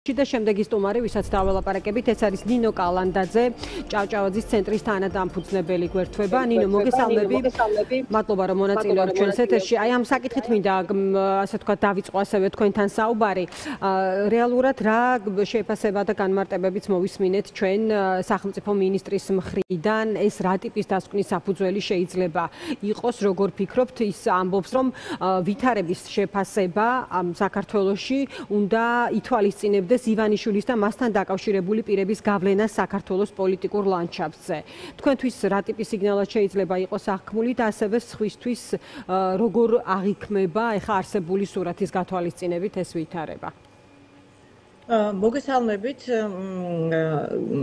და შემდეგი სტუმარი, ვისაც დაველაპარაკებით, ეს არის ნინო კალანდაძე, ჭავჭავაძის ცენტრის თანადამფუძნებელი გვერდთვება. ნინო, მოგესალმები. მადლობა, რომ მონაწილეობთ ჩვენს ეთერში. აი ამ საკითხით მინდა, ასე ვთქვათ, დავიწყო ასევე თქვენთან საუბარი. რეალურად რა შეფასება და განმარტებებიც მოვისმინეთ ჩვენ სახელმწიფო მინისტრის მხრიდან, ეს რა ტიპის დასკვნის საფუძველი შეიძლება იყოს, როგორ ფიქრობთ, ის ამბობს, რომ ვითარების შეფასება საქართველოში უნდა ითვალისწინებდეს ივანიშვილის და მასთან დაკავშირებული პირების გავლენას საქართველოს პოლიტიკურ ლანდშაფტზე. თქვენთვის რა ტიპის სიგნალად შეიძლება იყოს აღქმული და ასევე სხვისთვის როგორ აღიქმება ეხა არსებული სურათის გათვალისწინებით ეს ვითარება? მოგესალმებით.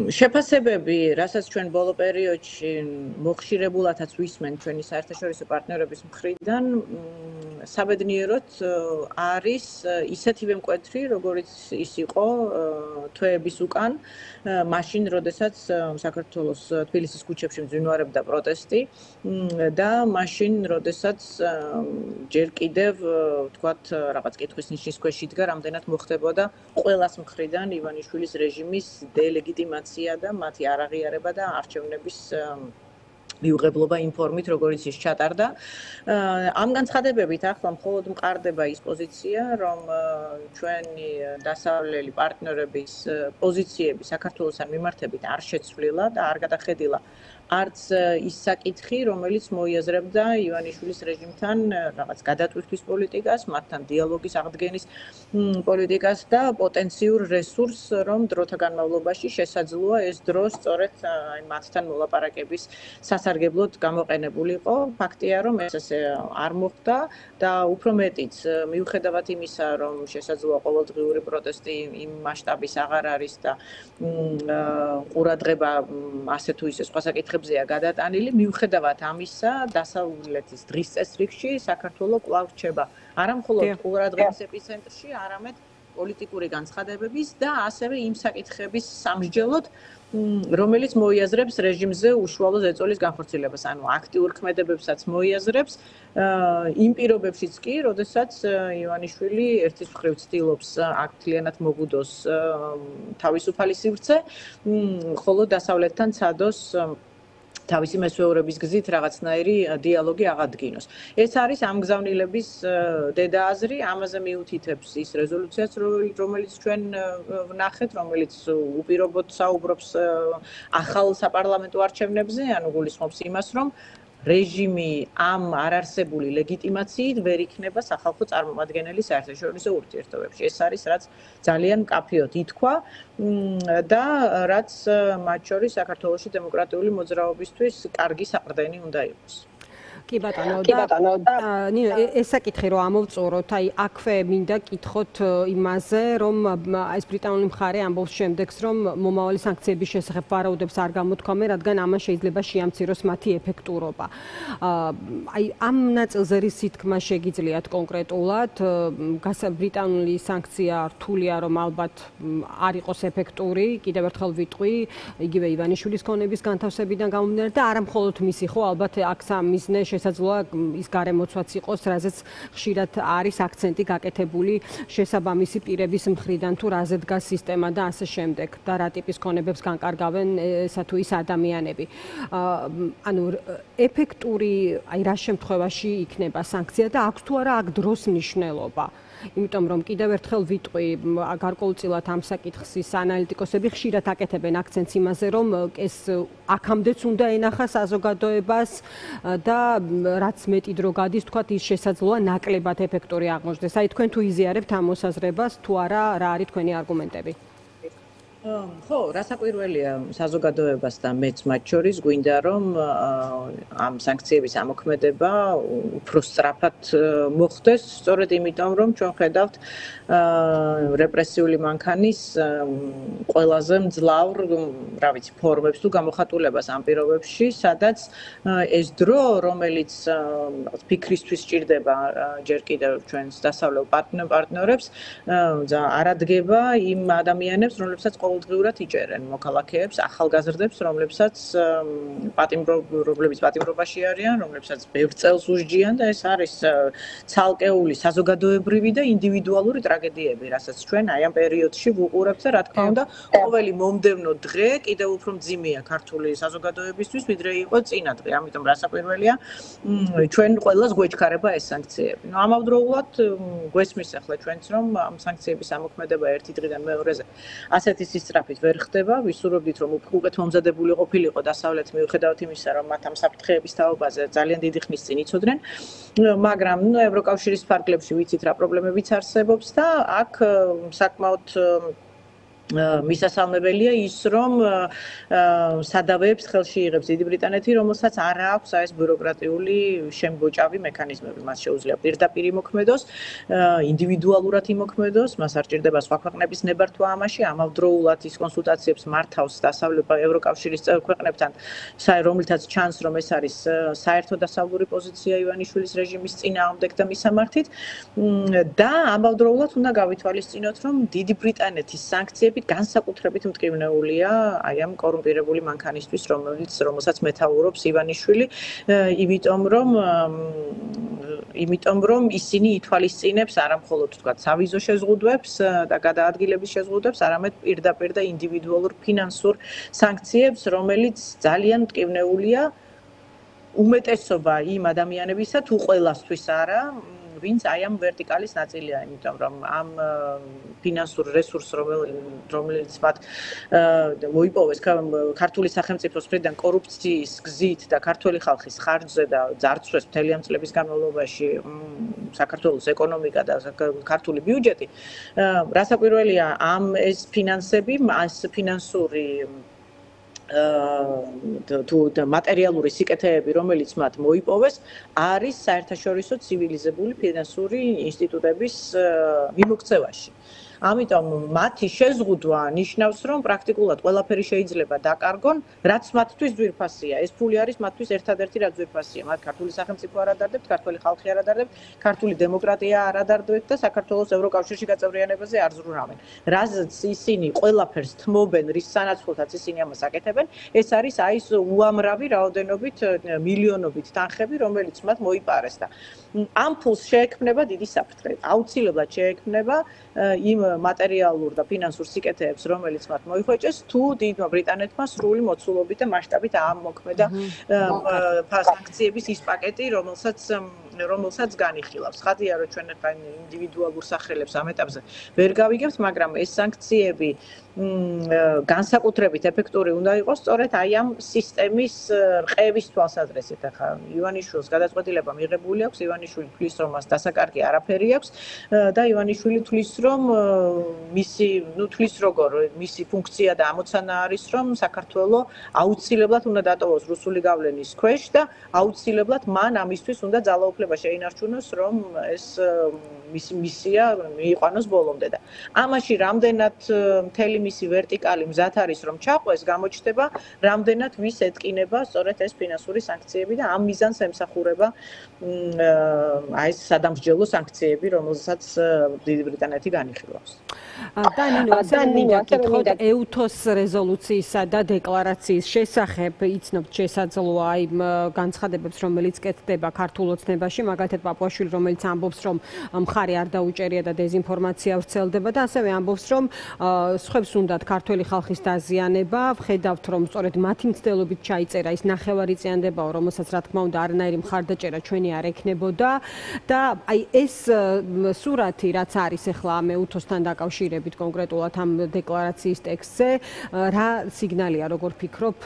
შეფასებები, რასაც ჩვენ ბოლო პერიოდში მოხშირებულათაც ვისმენთ ჩვენი საერთაშორისო პარტნიორების მხრიდან, საბედნიეროდ არის ისეთივე მკვეთრი, როგორიც ის იყო თვეების უკან, მაშინ, როდესაც საქართველოს თბილისის ქუჩებში მძვინვარებდა პროტესტი და მაშინ, როდესაც ჯერ კიდევ, ვთქვათ, რაღაც კითხვის ნიშნის ქვეშ იდგა, რამდენად მოხდებოდა ყველას მხრიდან ივანიშვილის რეჟიმის დელეგიტიმაცია და მათი არაღიარება და არჩევნების მიუღებლობა იმ ფორმით, როგორიც ის ჩატარდა. ამ განცხადებებით ახლა მხოლოდ მყარდება ის პოზიცია, რომ ჩვენი დასავლელი პარტნიორების პოზიციები საქართველოსთან მიმართებით არ შეცვლილა და არ გადახედილა არც ის საკითხი, რომელიც მოიაზრებდა ივანიშვილის რეჟიმთან რაღაც გადატვირთვის პოლიტიკას, მათთან დიალოგის აღდგენის პოლიტიკას და პოტენციურ რესურსს, რომ დროთა განმავლობაში შესაძლოა ეს დრო სწორედ მათთან მოლაპარაკების სასარგებლოდ გამოყენებულიყო. ფაქტია, რომ ეს ასე არ მოხდა და უფრო მეტიც, მიუხედავად იმისა, რომ შესაძლოა ყოველდღიური პროტესტი იმ მასშტაბის აღარ არის და ყურადღება ასე თუ ისე სხვა საკითხებზეა გადატანილი, მიუხედავად ამისა, დასავლეთის დღის წესრიგში საქართველო კვლავ რჩება არა მხოლოდ ყურადღების ეპიცენტრში, არამედ პოლიტიკური განცხადებების და ასევე იმ საკითხების სამსჯელოდ, რომელიც მოიაზრებს რეჟიმზე უშუალო ზეწოლის განხორციელებას, ანუ აქტიურ ქმედებებსაც მოიაზრებს იმ პირობებშიც კი, როდესაც ივანიშვილი ერთის მხრივ ცდილობს აქტლიანად მოგუდოს თავისუფალი სივრცე, ხოლო დასავლეთთან ცადოს თავისი მესვეურების გზით რაღაცნაირი დიალოგი აღადგინოს. ეს არის ამ გზავნილების დედააზრი, ამაზე მიუთითებს ის რეზოლუციაც, რომელიც ჩვენ ვნახეთ, რომელიც უპირობოდ საუბრობს ახალ საპარლამენტო არჩევნებზე, ანუ გულისხმობს იმას, რომ რეჟიმი ამ არარსებული ლეგიტიმაციით ვერ იქნება სახალხო წარმომადგენელი საერთაშორისო ურთიერთობებში. ეს არის რაც ძალიან მკაფიოდ ითქვა და რაც მათ შორის საქართველოში დემოკრატიული მოძრაობისთვის კარგი საყრდენი უნდა იყოს. კი ბატონო, ნინო, ეს საკითხი რომ ამოვწუროთ, აი აქვე მინდა კითხოთ იმაზე, რომ ეს ბრიტანული მხარე ამბობს შემდეგს, რომ მომავალი სანქციების შესახებ ვარაუდებს არ გამოთქვამენ, რადგან ამან შეიძლება შეამციროს მათი ეფექტურობა. აი ამ ნაწილზე რის თქმა შეგიძლიათ კონკრეტულად, ბრიტანული სანქცია რთულია, რომ ალბათ არ იყოს ეფექტური, კიდევ ერთხელ ვიტყვი, იგივე ივანიშვილის ქონების განთავსებიდან გამომდინარე და არა მხოლოდ მისი, ხო, ალბათ აქ სამიზნე შესაძლოა ის გარემოცვაც იყოს, რაზეც ხშირად არის აქცენტი გაკეთებული შესაბამისი პირების მხრიდან თუ რაზე დგას სისტემა და ასე შემდეგ და რა ტიპის ქონებებს განკარგავენ ესა თუ ის ადამიანები. ანუ ეფექტური აი რა შემთხვევაში იქნება სანქცია და აქვს თუ არა აქ დროს მნიშვნელობა? იმიტომ რომ კიდევ ერთხელ ვიტყვი, გარკვეულწილად ამ საკითხის ანალიტიკოსები ხშირად აკეთებენ აქცენტს იმაზე, რომ ეს აქამდეც უნდა ენახა საზოგადოებას და რაც მეტი დრო გადის, თქვათ, ის შესაძლოა ნაკლებად ეფექტური აღმოჩნდეს. აი თქვენ თუ იზიარებთ ამ მოსაზრებას, თუ არა, რა არის თქვენი არგუმენტები? ხო, რასაკვირველია საზოგადოებას და მეც მათ შორის გვინდა რომ ამ სანქციების ამოქმედება უფრო სწრაფად მოხდეს, სწორედ იმიტომ რომ ჩვენ ხედავთ რეპრესიული მანქანის ყველაზე მძლავრ, რა ვიცი, ფორმებს თუ გამოხატულებას ამ პირობებში, სადაც ეს დრო, რომელიც ფიქრისთვის სჭირდება ჯერ კიდევ ჩვენს დასავლელ პარტნიორებს, არადგება იმ ადამიანებს, რომლებსაც ყოველდღიურად იჭერენ მოქალაქეებს, ახალგაზრდებს, რომლებსაც პატიმრობაში არიან, რომლებსაც ბევრ წელს უსჯიან და ეს არის ცალკეული საზოგადოებრივი და ინდივიდუალური ტრაგედიები, რასაც ჩვენ აი ამ პერიოდში ვუყურებთ და რა თქმა უნდა, ყოველი მომდევნო დღე კიდევ უფრო მძიმეა ქართული საზოგადოებისთვის, ვიდრე იყო წინა დღე. ამიტომ რასაკვირველია, ჩვენ ყველას გვეჩქარება ეს სანქციები. ამავდროულად გვესმის ახლა ჩვენც რომ ამ სანქციების ამოქმედება ერთი დღიდან მეორეზე ასეთი სისწრაფით ვერ ხდება. ვისურვებდით რომ უკეთ მომზადებული ყოფილიყო დასავლეთი მიუხედავად იმისა რომ მათ ამ საფრთხეების თაობაზე ძალიან დიდი ხნის წინ იცოდნენ, მაგრამ ევროკავშირის ფარგლებში ვიცით რა პრობლემებიც არსებობს და აქ საკმაოდ მისასალმებელია ის რომ სადავეებს ხელში იღებს დიდი ბრიტანეთი, რომელსაც არ აქვს ეს ბიუროკრატიული შემგოჭავი მექანიზმები. მას შეუძლია პირდაპირ იმოქმედოს, ინდივიდუალურად იმოქმედოს, მას არ ჭირდება სხვა ქვეყნების ნებართვა ამაში, ამავდროულად ის კონსულტაციებს მართავს დასავლეთ ევროკავშირის წევრ ქვეყნებთან, რომლითაც ჩანს რომ ეს არის საერთო დასავლური პოზიცია ივანიშვილის რეჟიმის წინააღმდეგ და მისამართით და ამავდროულად უნდა გავითვალისწინოთ რომ დიდი ბრიტანეთის სანქციები განსაკუთრებით მტკივნეულია აი ამ კორუმპირებული მანქანისთვის, რომელსაც მეთაურობს ივანიშვილი, იმიტომ რომ ისინი ითვალისწინებს არამხოლოდ თქვათ სავიზო შეზღუდვებს და გადაადგილების შეზღუდვებს, არამედ პირდაპირ და ინდივიდუალურ ფინანსურ სანქციებს, რომელიც ძალიან მტკივნეულია უმეტესობა იმ ადამიანებისა თუ ყველასთვის არა, ვინც აი ამ ვერტიკალის ნაწილია, იმიტომ რომ ამ ფინანსურ რესურსს რომელიც მათ მოიპოვეს ქართული სახელმწიფოს მხრიდან კორუფციის გზით და ქართული ხალხის ხარჯზე და ძარცვეს მთელი ამ წლების განმავლობაში საქართველოს ეკონომიკა და ქართული ბიუჯეტი, რასაკვირველია ამ ეს ფინანსები, ეს ფინანსური თუ მატერიალური სიკეთეები, რომელიც მათ მოიპოვეს, არის საერთაშორისო ცივილიზებული ფინანსური ინსტიტუტების მიმოქცევაში. ამიტომ მათი შეზღუდვა ნიშნავს, რომ პრაქტიკულად ყველაფერი შეიძლება დაკარგონ, რაც მათთვის ძვირფასია. ეს ფული არის მათთვის ერთადერთი რაც ძვირფასია. მათ ქართული სახელმწიფო არ ადარდებთ, ქართული ხალხი არ ადარდებთ, ქართული დემოკრატია არ ადარდებთ და საქართველოს ევროკავშირში გაწევრიანებაზე არ ზრუნავენ. რაზეც ისინი ყველაფერს თმობენ, რის სანაცვლოდაც ისინი ამას აკეთებენ, ეს არის აი ეს უამრავი რაოდენობით მილიონობით თანხები, რომელიც მათ მოიპარეს და ამ ფულს შეექმნება დიდი საფრთხე. აუცილებლად შეექმნება იმ მატერიალურ და ფინანსურ სიკეთეებს, რომელიც მათ მოიხვეჭეს, თუ დიდმა ბრიტანეთმა სრული მოცულობით და მასშტაბით ამოქმედა სანქციების ის პაკეტი, რომელსაც განიხილავს. ხადია, რომ ჩვენ ახლა ინდივიდუალურ სახელებს ამ ეტაპზე ვერ გავიგებთ, მაგრამ ეს სანქციები განსაკუთრებით ეფექტური უნდა იყოს სწორედ აი ამ სისტემის რყევის თვალსაზრისით. ახლა ივანიშვილს გადაწყვეტილება მიღებული აქვს, ივანიშვილი თვლის, რომ მას დასაკარგი არაფერი აქვს და ივანიშვილი თვლის, რომ მისი ფუნქცია და ამოცანა არის, რომ საქართველო აუცილებლად უნდა დატოვოს რუსული გავლენის ქვეშ და აუცილებლად მან ამისთვის უნდა ძალაუფლება შეინარჩუნოს, რომ ეს მისი მისია მიიყვანოს ბოლომდე და ამაში რამდენად მთელი მისი ვერტიკალი მზად არის, რომ ჩაყვეს, გამოჩნდება, რამდენად ვის ეტკინება სწორედ ეს ფინანსური სანქციები და ამ მიზანს ემსახურება აი ეს სადამსჯელო სანქციები, რომელსაც დიდი ბრიტანეთი განიხილავს. დანინო, ასე მინდა გითხრათ ეუთოს რეზოლუციისა და დეკლარაციის შესახებ იცნობთ შესაძლოა იმ განცხადებებს, რომელიც კეთდება ქართულ ოცნებაში, მაგალითად პაპუაშვილი, რომელიც ამბობს, რომ მხარი არ დაუჭერია და დეზინფორმაცია ვრცელდება და ასევე ამბობს, რომ სხვებს უნდათ ქართველი ხალხის დაზიანება, ვხედავთ, რომ სწორედ მათი მცდელობით ჩაიწერა ის ნახევარიწიანდებაო, რომელსაც რა თქმა უნდა არანაირი მხარდაჭერა ჩვენი არ ექნებოდა და აი ეს სურათი, რაც არის ახლა ამ ეუთოსთან დაკავშირებით კონკრეტულად ამ დეკლარაციის ტექსტზე, რა სიგნალია, როგორ ფიქრობ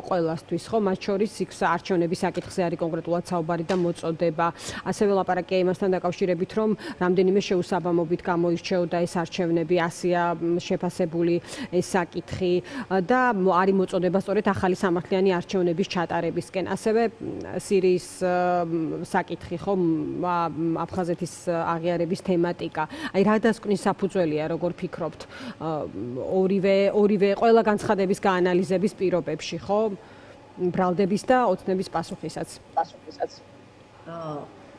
ყველასთვის, ხო, მათ შორის იქ არჩევნების საკითხზე არის კონკრეტულად საუბარი და მოწოდება. ასევე ლაპარაკია იმასთან დაკავშირებით, რომ რამდენიმე შეუსაბამობით გამოირჩეოდა ეს არჩევნები, ასია შეფასებული ეს საკითხი და არის მოწოდება სწორედ ახალი სამართლიანი არჩევნების ჩატარებისკენ. ასევე სირიის საკითხი, ხო, აფხაზეთის აღიარების თემატიკა. აი რა დასკვნის საფუძველია, როგორ ფიქრობთ, ორივე ყველა განცხადების გაანალიზების პირობებში, ხო? ბრალდების და ოცნების პასუხისაც.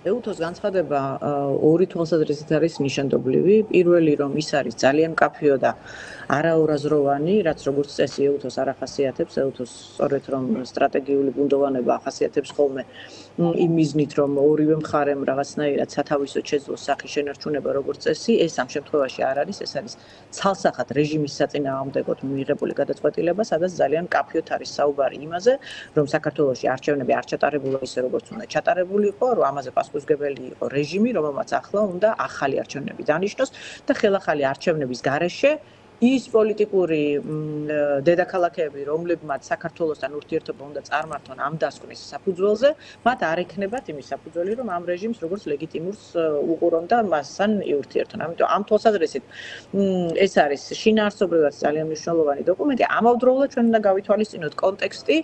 ეუთოს განცხადება ორი თვალსაზრისით არის ნიშანდობლივი. პირველი, რომ ის არის ძალიან მკაფიო და არაორაზროვანი, რაც როგორც წესი ეუთოს არ ახასიათებს, ეუთოს სწორედ რომ სტრატეგიული ბუნდოვანება ახასიათებს ხოლმე იმ მიზნით, რომ ორივე მხარემ რაღაცნაირად სათავისოდ შეძლოს სახის შენარჩუნება როგორც წესი, ეს ამ შემთხვევაში არ არის, ეს არის ცალსახად რეჟიმის საწინააღმდეგოდ მიღებული გადაწყვეტილება, სადაც ძალიან მკაფიოდ არის საუბარი იმაზე, რომ საქართველოში არჩევნები არ ჩატარებულა ისე როგორც უნდა ჩატარებულიყო, რომ ამაზე პასუხისმგებელი იყო რეჟიმი, რომელმაც ახლა უნდა ახალი არჩევნები დანიშნოს და ხელახალი არჩევნების გარეშე ის პოლიტიკური დედაქალაქები, რომლებმაც საქართველოსთან ურთიერთობა უნდა წარმართონ ამ დასკვნის საფუძველზე, მათ არ ექნებათ იმის საფუძველი, რომ ამ რეჟიმს როგორც ლეგიტიმურს უყურონ და მასთან იურთიერთონ. ამიტომ ამ თვალსაზრისით ეს არის შინაარსობრივად ძალიან მნიშვნელოვანი დოკუმენტი. ამავდროულად ჩვენ უნდა გავითვალისწინოთ კონტექსტი,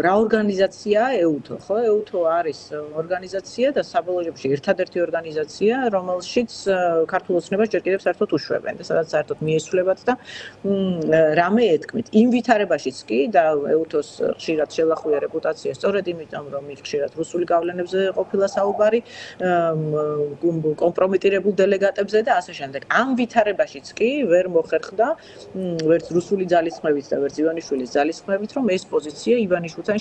რა ორგანიზაციაა ეუთო, ხო? ეუთო არის ორგანიზაცია და საბოლოო ჯამში ერთადერთი ორგანიზაცია, რომელშიც ქართულ ოცნებას ჯერ კიდევ საერთოდ უშვებენ და სადაც საერთოდ მიესრულებათ და რამე ეთქმით. იმ ვითარებაშიც კი და ეუთოს ხშირად შელახვია რეპუტაცია სწორედ იმიტომ, რომ ის ხშირად რუსული გავლენებზე ყოფილა საუბარი, კომპრომიტირებულ დელეგატებზე და ასე შემდეგ. ამ ვითარებაშიც კი ვერ მოხერხდა ვერც რუსული ძალისხმევით და ვერც ივანიშვილის ძალისხმევით, რომ ეს პოზიცია ივანიშვილთან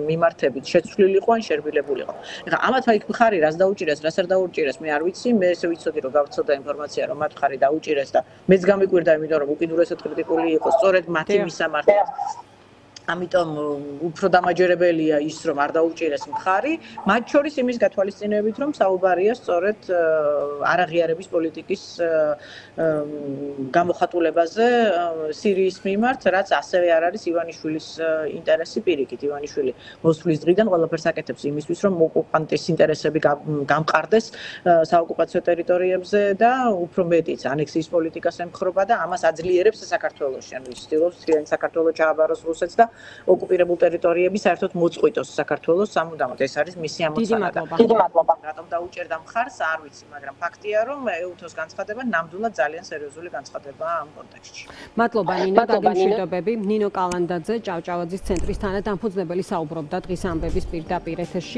მიმართებით შეცვლილიყო ან შერბილებულიყო. ეხლა ამათ იქ მხარი რას დაუჭირეს, რას არ დაუჭირეს, მე არ ვიცი, მე ესე ვიცოდი, რომ გავრცელდა ინფორმაცია, რომ მათ მხარი დაუჭირეს და მეც გამიკვირდა, იმიტომ რომ უკიდურესად კრიტიკული იყო სწორედ მათი მისამართად. ამიტომ უფრო დამაჯერებელია ის, რომ არ დაუჭირეს მხარი, მათ შორის იმის გათვალისწინებით, რომ საუბარია სწორედ არაღიარების პოლიტიკის გამოხატულებაზე სირიის მიმართ, რაც ასევე არ არის ივანიშვილის ინტერესი პირიქით. ივანიშვილი მოსვლის დღიდან ყველაფერს აკეთებს იმისთვის, რომ ოკუპანტის ინტერესები გამყარდეს საოკუპაციო ტერიტორიებზე და უფრო მეტიც ანექსიის პოლიტიკას ემხრობა და ამას აძლიერებს საქართველოში. ანუ ის ცდილობს მთლიანი საქართველო ჩააბაროს რუსეთს და ოკუპირებულ ტერიტორიები საერთოდ მოწყვიტოს საქართველოს სამუდამოდ. ეს არის მისი ამოცანა. დიდი მადლობა. რატომ დაუჭერდა მხარს, არ ვიცი, მაგრამ ფაქტია, რომ ეუთოს განცხადება ნამდვილად ძალიან სერიოზული განცხადებაა ამ კონტექსტში. მადლობა ნინო, დაგემშვიდობები. ნინო კალანდაძე, ჭავჭავაძის ცენტრის თანადამფუძნებელი საუბრობდა დღის ამბების პირდაპირ ეთერში.